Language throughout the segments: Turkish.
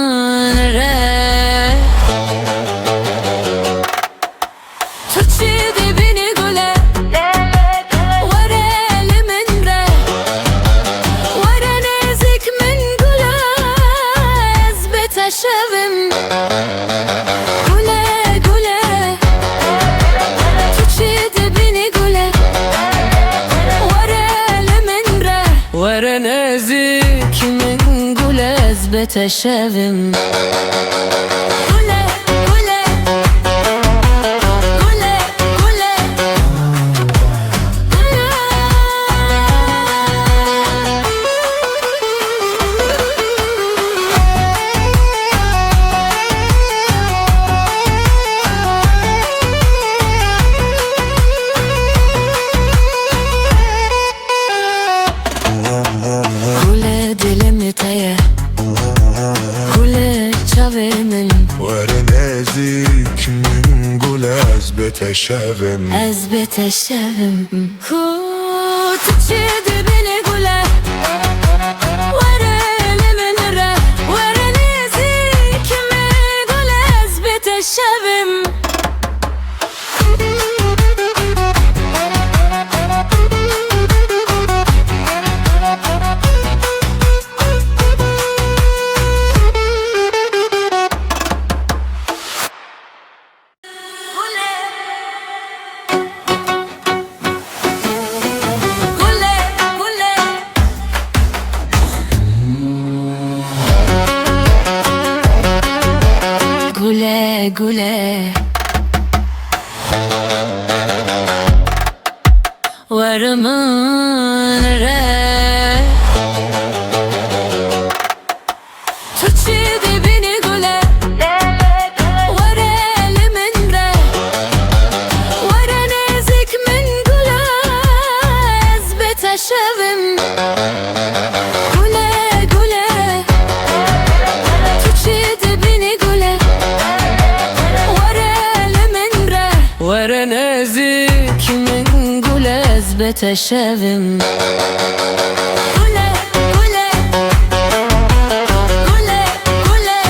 وارمانره تو چی ببینی گله وره لمن ره وره نزیک من گله از بتشوم گله گله تو چی ببینی گله وره لمن ره وره نزیک من گله از بتشوم ورنازيك من قول از بتشوم خو تشد بني قوله ورا لمن ره ورنازيك من قول از بتشوم گله گله ورمانره تو چی ببینی گله وره لمن ره وره نزیک من گله از بتشوم ورا نزيك من قول از بتشوم قوله قوله قوله قوله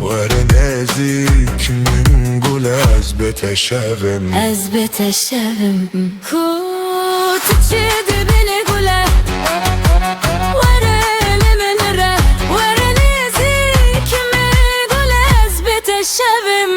ورنازيك من قول از بتشوم خو تشد بني قوله ورا لمن ره ورا نزيك من قول از بتشوم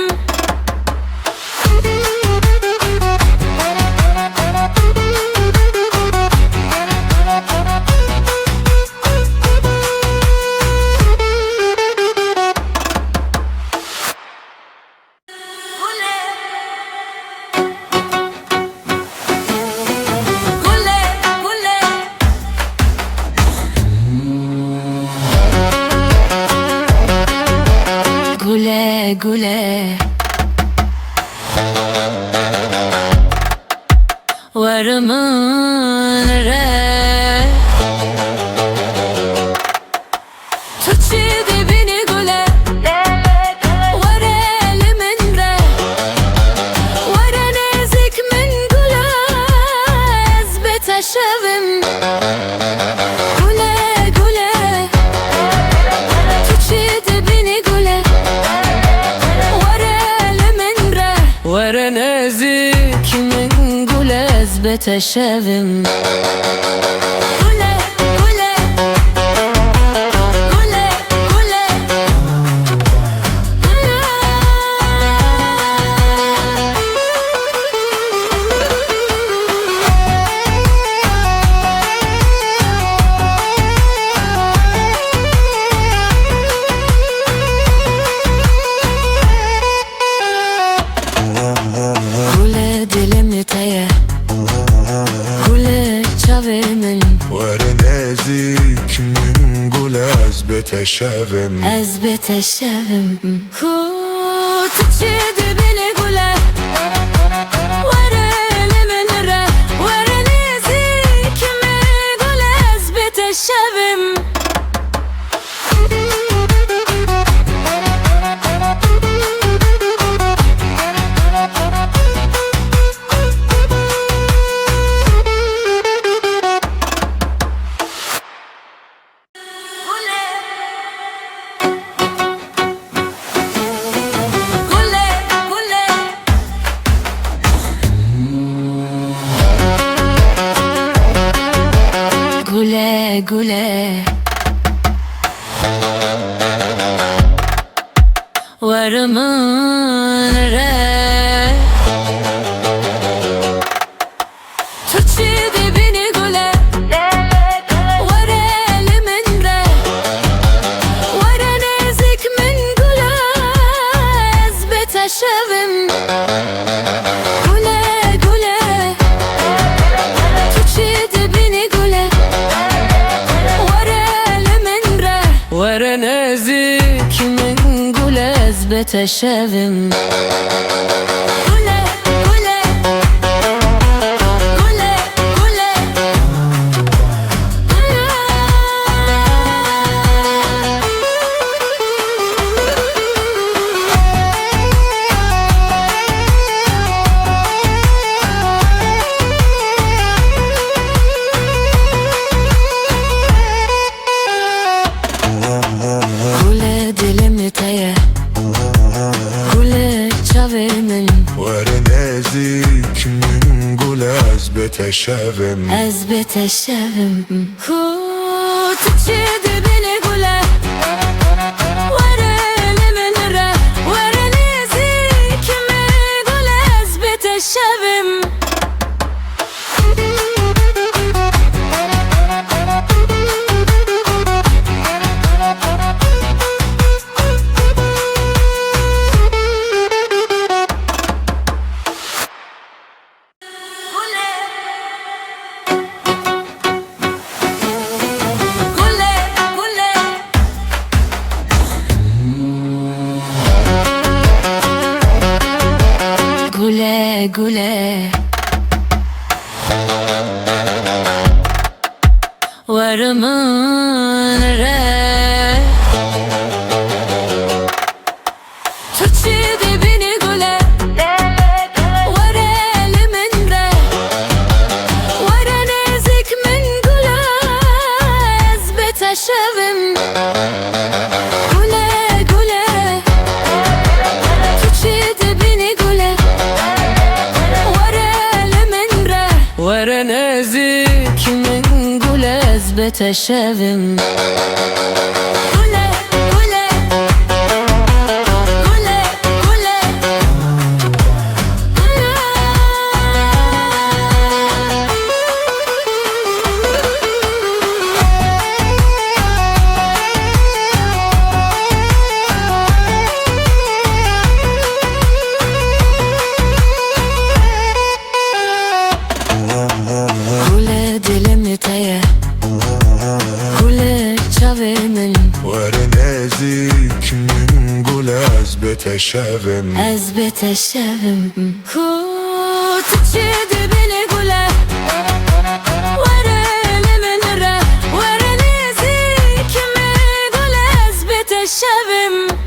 گله گله ورمانره تو چی ببینی گله وره لمن ره وره نزیک من گله از بتشوم ورا نزيك من قول از بتشوم قوله قوله قوله قوله ورا بتشافم Ez beteşevim Kut içidi beni gule Varele menre Varenizi kimi gule Ez beteşevim Gule gule Varımın re Tutçidi beni gule Varelimin re Varenezik min gule Ez beteşevim Gule gule Tutçidi beni gule Varenezik min gule Ez beteşevim Gule gule Gule gule Gule dilimi teye Gule çavimin Varenezik min gule ez beteşevim Ez beteşevim Kut içidi beni gule Varelimin re Varenizik mi gule Ez beteşevim Gule gule Varımın re Tutçidi beni gule Varelimin re Varenezik min gule Ez beteşevim Gule gule Tutçidi beni gule Varenezik min gule Ez beteşevim Gule gule Gule gule Gule dilimi teye Gule çavimin Varenezik min gule ez beteşevim Ez beteşevim Kut içidi beni gule Varelimin re Varenizik mi gule Ez beteşevim